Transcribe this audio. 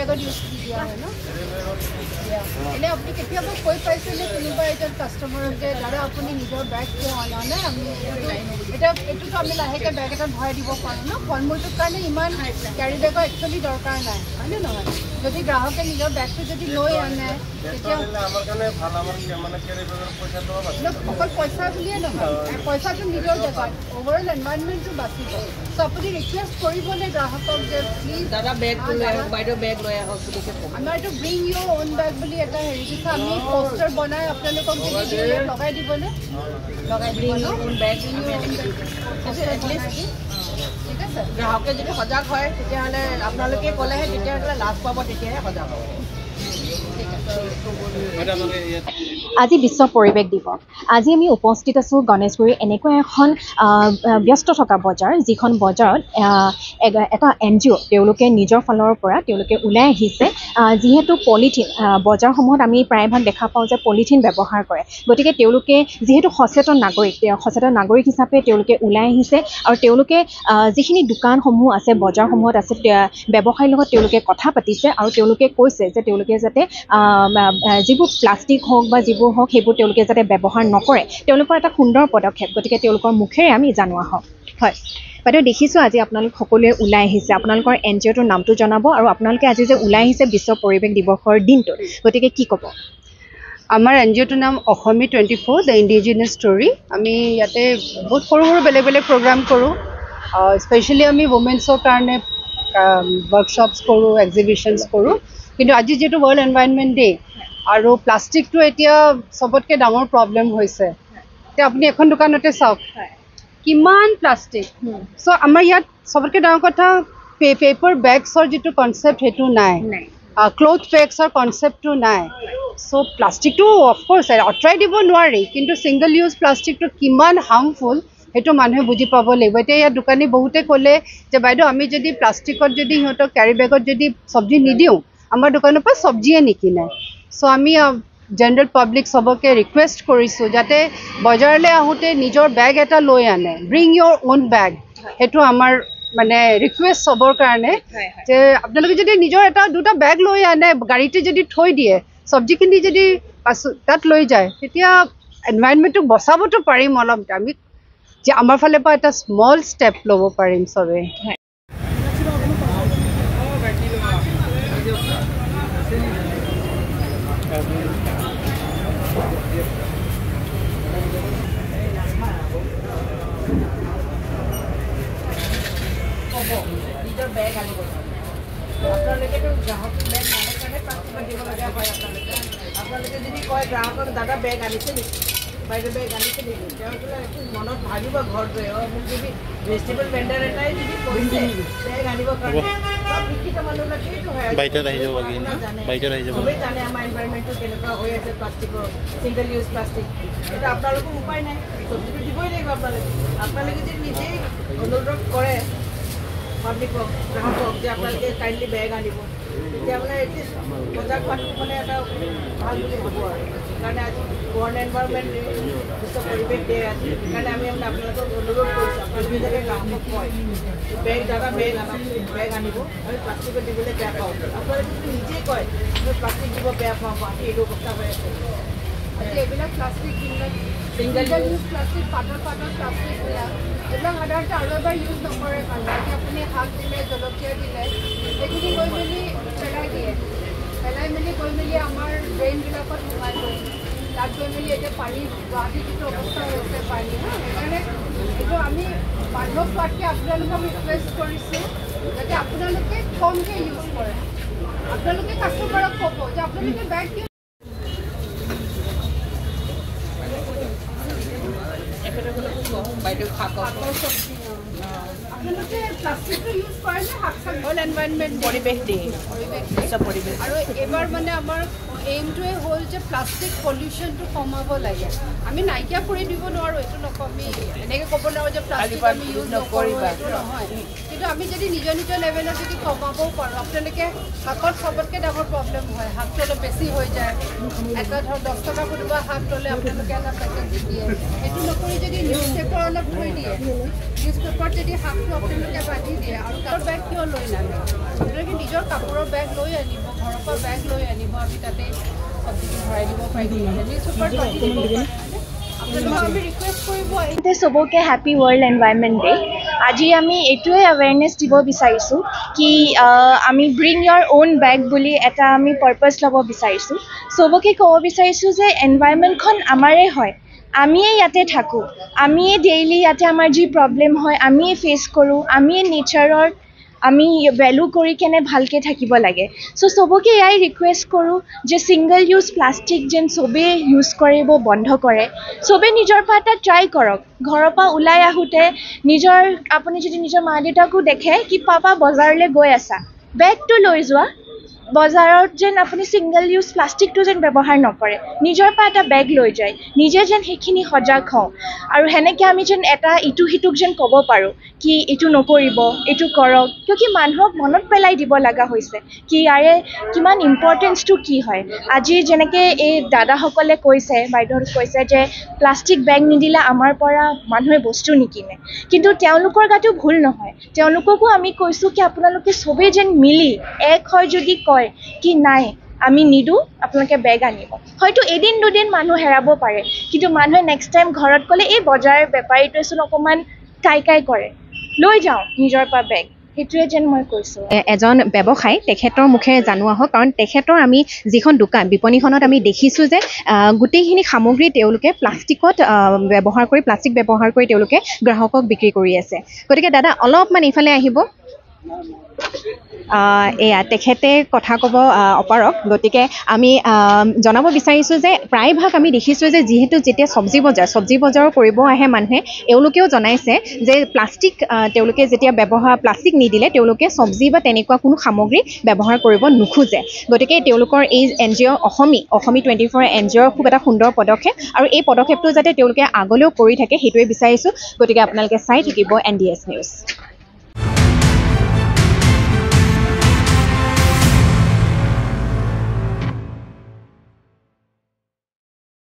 বেগত ইউজ কৰি দিয়া হয় ন এনে আপুনি কেতিয়াবা কৈ পাইছেনে কোনোবা এজন কাষ্টমাৰক যে দাদা আপুনি নিজৰ বেগ কিয় অনা নাই আমি এইটোতো আমি লাহেকৈ বেগ এটাত ভৰাই দিব পাৰোঁ ন ফল মূলটোৰ কাৰণে ইমান কেৰি বেগৰ একচুৱেলি দৰকাৰ নাই হয়নে নহয় যদি গ্ৰাহকে নিজৰ বেগটো যদি লৈ আনে তেতিয়া অকল পইচা বুলিয়ে নহয় পইচাটো নিজৰ জেগাত অভাৰঅল এনভাইৰনমেণ্টটো বাচিব চ' আপুনি ৰিকুৱেষ্ট কৰিবনে গ্ৰাহকক যে প্লিজ দাদা বেগ লৈ আহক বাইদেউ বেগ লৈ আহক আমাৰ এইটো ব্ৰিং ইউৰ অ'ন বেগ বুলি এটা হেৰি দিছে আমি পষ্টাৰ বনাই আপোনালোকক লগাই দিবনে লগাই দিব ন বেগ ঠিক আছে গ্ৰাহকে যদি সজাগ হয় তেতিয়াহ'লে আপোনালোকে ক'লেহে তেতিয়াহ'লে লাভ পাব তেতিয়াহে সজাগ হ'ব আজি বিশ্ব পৰিৱেশ দিৱস আজি আমি উপস্থিত আছোঁ গণেশগুৰিৰ এনেকুৱা এখন ব্যস্ত থকা বজাৰ যিখন বজাৰত এটা NGO তেওঁলোকে নিজৰ ফালৰ পৰা তেওঁলোকে ওলাই আহিছে যিহেতু পলিথিন বজাৰসমূহত আমি প্ৰায়ভাগ দেখা পাওঁ যে পলিথিন ব্যৱহাৰ কৰে গতিকে তেওঁলোকে যিহেতু সচেতন নাগৰিক হিচাপে তেওঁলোকে ওলাই আহিছে আৰু তেওঁলোকে যিখিনি দোকানসমূহ আছে বজাৰসমূহত আছে ব্যৱসায়ীৰ লগত তেওঁলোকে কথা পাতিছে আৰু তেওঁলোকে কৈছে যে তেওঁলোকে যাতে যিবোৰ প্লাষ্টিক হওক বা যিবোৰ হওক সেইবোৰ তেওঁলোকে যাতে ব্যৱহাৰ নকৰে তেওঁলোকৰ এটা সুন্দৰ পদক্ষেপ গতিকে তেওঁলোকৰ মুখেৰে আমি জনোৱা হওক হয় বাইদেউ দেখিছোঁ আজি আপোনালোক সকলোৱে ওলাই আহিছে আপোনালোকৰ NGOটোৰ নামটো জনাব আৰু আপোনালোকে আজি যে ওলাই আহিছে বিশ্ব পৰিৱেশ দিৱসৰ দিনটোত গতিকে কি ক'ব আমাৰ NGOটোৰ নাম অসমী 24 দ্য ইণ্ডিজিনাছ ষ্টৰী আমি ইয়াতে বহুত সৰু সৰু বেলেগ বেলেগ প্ৰগ্ৰাম কৰোঁ স্পেচিয়েলি আমি ৱমেন্সৰ কাৰণে ৱৰ্কশ্বপছ কৰোঁ এক্সিবিশ্যনছ কৰোঁ কিন্তু আজি যিহেতু ৱৰ্ল্ড এনভাইৰনমেণ্ট ডে আৰু প্লাষ্টিকটো এতিয়া চবতকৈ ডাঙৰ প্ৰব্লেম হৈছে এতিয়া আপুনি এখন দোকানতে চাওক কিমান প্লাষ্টিক চ' আমাৰ ইয়াত চবতকৈ ডাঙৰ কথা পেপাৰ বেগছৰ যিটো কনচেপ্ট সেইটো নাই ক্লথ বেগছৰ কনচেপ্টটো নাই চ' প্লাষ্টিকটো অফক'ৰ্চ আঁতৰাই দিব নোৱাৰি কিন্তু ছিংগল ইউজ প্লাষ্টিকটো কিমান হাৰ্মফুল সেইটো মানুহে বুজি পাব লাগিব এতিয়া ইয়াত দোকানী বহুতে ক'লে যে বাইদেউ আমি যদি প্লাষ্টিকত যদি সিহঁতক কেৰি বেগত যদি চব্জি নিদিওঁ আমাৰ দোকানৰ পৰা চব্জিয়ে নিকিনে চ' আমি জেনেৰেল পাব্লিক চবকে ৰিকুৱেষ্ট কৰিছোঁ যাতে বজাৰলৈ আহোঁতে নিজৰ বেগ এটা লৈ আনে ব্ৰিং ইয়'ৰ অ'ন বেগ সেইটো আমাৰ মানে ৰিকুৱেষ্ট চবৰ কাৰণে যে আপোনালোকে যদি নিজৰ এটা দুটা বেগ লৈ আনে গাড়ীতে যদি থৈ দিয়ে চব্জিখিনি যদি তাত লৈ যায় তেতিয়া এনভাইৰনমেণ্টটো বচাবতো পাৰিম অলপ আমি যে আমাৰ ফালৰ পৰা এটা স্মল ষ্টেপ ল'ব পাৰিম চবেই নিজৰ বেগ আনিব আপোনালোকেতো গ্ৰাহকৰ বেগ নানে কাৰণে প্লাষ্টিক দিবলগীয়া হয় আপোনালোকে যদি কয় গ্ৰাহকক দাদা বেগ আনিছে নেকি বাইদেউ বেগ আনিছে নেকি তেওঁলোকে মনত ভাবিব ঘৰত গৈ মোক যদি ভেজিটেবল ভেণ্ডাৰ এটাই যদি কৈছে বেগ আনিবৰ কাৰণে চব শিক্ষিত মানুহবিলাকেইটো হয় চবেই জানে আমাৰ এনভাইৰনমেণ্টটো কেনেকুৱা হৈ আছে প্লাষ্টিকৰ ছিংগল ইউজ প্লাষ্টিক সেইটো আপোনালোকৰ উপায় নাই চব্জিটো দিবই লাগিব আপোনালোকে যদি নিজেই অনুৰোধ কৰে পাব্লিকক গ্ৰাহকক যে আপোনালোকে কাইণ্ডলি বেগ আনিব তেতিয়া মানে এটলিষ্ট সজাগ হোৱাটো মানে এটা ভাল বুলি ভাবোঁ আৰু সেইকাৰণে আজি ৱৰ্ল্ড এনভাইৰনমেণ্ট ডে বিশ্ব পৰিৱেশ ডে আজি সেইকাৰণে আমি মানে আপোনালোকক অনুৰোধ কৰিছোঁ আপোনালোকে যাতে গ্ৰাহকক কয় বেগ দাদা বেগ আনিব আমি প্লাষ্টিকত দিবলৈ বেয়া পাওঁ আপোনালোকে যদি নিজেই কয় মই প্লাষ্টিক দিব বেয়া পাওঁ আমি এইটো অৱস্থা হৈ আছে এইবিলাক প্লাষ্টিক ছিংগল ইউজ প্লাষ্টিক পাতল প্লাষ্টিকবিলাক এইবিলাক সাধাৰণতে আৰু এবাৰ ইউজ নকৰে মানুহে আপুনি শাক দিলে জলকীয়া দিলে সেইখিনি গৈ মেলি পেলাই মেলি গৈ মেলি আমাৰ ড্ৰেইনবিলাকত সোমাই গৈ তাত গৈ মেলি এতিয়া পানী গুৱাহাটীত যিটো অৱস্থা হৈছে পানী সেইকাৰণে এইটো আমি মানুহক কোৱাতকৈ আপোনালোকক ৰিকুৱেষ্ট কৰিছোঁ যাতে আপোনালোকে কমকৈ ইউজ কৰে আপোনালোকে কাষ্টমাৰক ক'ব যে আপোনালোকে বেগ দিওঁ বাইদেউ আপোনালোকে প্লাষ্টিকটো ইউজ কৰে নে শাক চাক হ'ল এনভাইৰনমেণ্ট পৰিৱেশ ডে আৰু এইবাৰ মানে আমাৰ এইমটোৱে হ'ল যে প্লাষ্টিক পলিউশ্যনটো কমাব লাগে আমি নাইকিয়া কৰি দিব নোৱাৰোঁ এইটো নকওঁ আমি এনেকৈ ক'ব নোৱাৰোঁ যে প্লাষ্টিক আমি ইউজ নকৰোঁ এইটো নহয় কিন্তু আমি যদি নিজৰ লেভেলত যদি কমাবও পাৰোঁ আপোনালোকে শাকত চবতকৈ ডাঙৰ প্ৰব্লেম হয় শাকটো অলপ বেছি হৈ যায় এটা ধৰক 10 টকা কোনোবা শাক ল'লে আপোনালোকে এটা পেকেট দি দিয়ে সেইটো নকৰি যদি নিউজ পেপাৰ অলপ থৈ দিয়ে নিউজ পেপাৰত যদি শাকটো আপোনালোকে বান্ধি দিয়ে আৰু কাপোৰৰ বেগ কিয় লৈ নানে আপোনালোকে নিজৰ কাপোৰৰ বেগ লৈ আনিব ঘৰৰ পৰা বেগ লৈ আনিব আমি তাতে চব্জিটো ভৰাই দিব পাৰিম নিউজ পেপাৰত বান্ধি দিব আপোনালোকক আমি ৰিকুৱেষ্ট কৰিব চবকে হেপী ৱৰ্ল্ড এনভাইৰনমেণ্ট ডে আজি আমি এইটোৱে এৱেৰনেছ দিব বিচাৰিছোঁ কি আমি ব্ৰিং ইয়ৰ অ'ন বেগ বুলি এটা আমি পাৰ্পাছ ল'ব বিচাৰিছোঁ চবকে ক'ব বিচাৰিছোঁ যে এনভাইৰনমেণ্টখন আমাৰে হয় আমিয়ে ইয়াতে থাকোঁ আমিয়ে ডেইলি ইয়াতে আমাৰ যি প্ৰব্লেম হয় আমিয়ে ফেচ কৰোঁ আমিয়ে নেচাৰৰ আমি ভেলু কৰি কেনে ভালকৈ থাকিব লাগে চ' চবকে এয়াই ৰিকুৱেষ্ট কৰোঁ যে ছিংগল ইউজ প্লাষ্টিক যেন চবেই ইউজ কৰিব বন্ধ কৰে চবেই নিজৰ পৰা এটা ট্ৰাই কৰক ঘৰৰ পৰা ওলাই আহোঁতে আপুনি যদি নিজৰ মা দেউতাকো দেখে কি পাপা বজাৰলৈ গৈ আছা বেগটো লৈ যোৱা বজাৰত যেন আপুনি ছিংগল ইউজ প্লাষ্টিকটো যেন ব্যৱহাৰ নকৰে নিজৰ পৰা এটা বেগ লৈ যায় নিজে যেন সেইখিনি সজাগ হওঁ আৰু সেনেকৈ আমি যেন এটা ইটো সিটোক যেন ক'ব পাৰোঁ কি এইটো নকৰিব এইটো কৰক কিয় মানুহক মনত পেলাই দিব লগা হৈছে কি ইয়াৰে কিমান ইম্পৰ্টেঞ্চটো কি হয় আজি যেনেকৈ এই দাদাসকলে কৈছে বাইদেউসকলে কৈছে যে প্লাষ্টিক বেগ নিদিলে আমাৰ পৰা মানুহে বস্তু নিকিনে কিন্তু তেওঁলোকৰ গাতো ভুল নহয় তেওঁলোককো আমি কৈছোঁ কি আপোনালোকে চবেই যেন মিলি এক হয় যদি কয় কি নাই আমি নিদোঁ আপোনালোকে বেগ আনিব হয়তো এদিন দুদিন মানুহ হেৰাব পাৰে কিন্তু মানুহে নেক্সট টাইম ঘৰত ক'লে এই বজাৰ বেপাৰীটোৱেচোন অকণমান কাই কৰে লৈ যাওঁ নিজৰ পৰা বেগ সেইটোৱে যেন মই কৈছোঁ এজন ব্যৱসায়ী তেখেতৰ মুখেৰে জানোৱা হওক কাৰণ তেখেতৰ আমি যিখন দোকান বিপণীখনত আমি দেখিছোঁ যে গোটেইখিনি সামগ্ৰী তেওঁলোকে প্লাষ্টিক ব্যৱহাৰ কৰি তেওঁলোকে গ্ৰাহকক বিক্ৰী কৰি আছে গতিকে দাদা অলপমান ইফালে আহিব এয়া তেখেতে কথা ক'ব অপাৰক গতিকে আমি জনাব বিচাৰিছোঁ যে প্ৰায়ভাগ আমি দেখিছোঁ যে যিহেতু যেতিয়া চব্জি বজাৰ কৰিব আহে মানুহে এওঁলোকেও জনাইছে যে প্লাষ্টিক তেওঁলোকে যেতিয়া প্লাষ্টিক নিদিলে তেওঁলোকে চব্জি বা তেনেকুৱা কোনো সামগ্ৰী ব্যৱহাৰ কৰিব নোখোজে গতিকে তেওঁলোকৰ এই NGO অসমী 24 NGOৰ খুব এটা সুন্দৰ পদক্ষেপ আৰু এই পদক্ষেপটো যাতে তেওঁলোকে আগলৈও কৰি থাকে সেইটোৱে বিচাৰিছোঁ গতিকে আপোনালোকে চাই থাকিব NDS নিউজ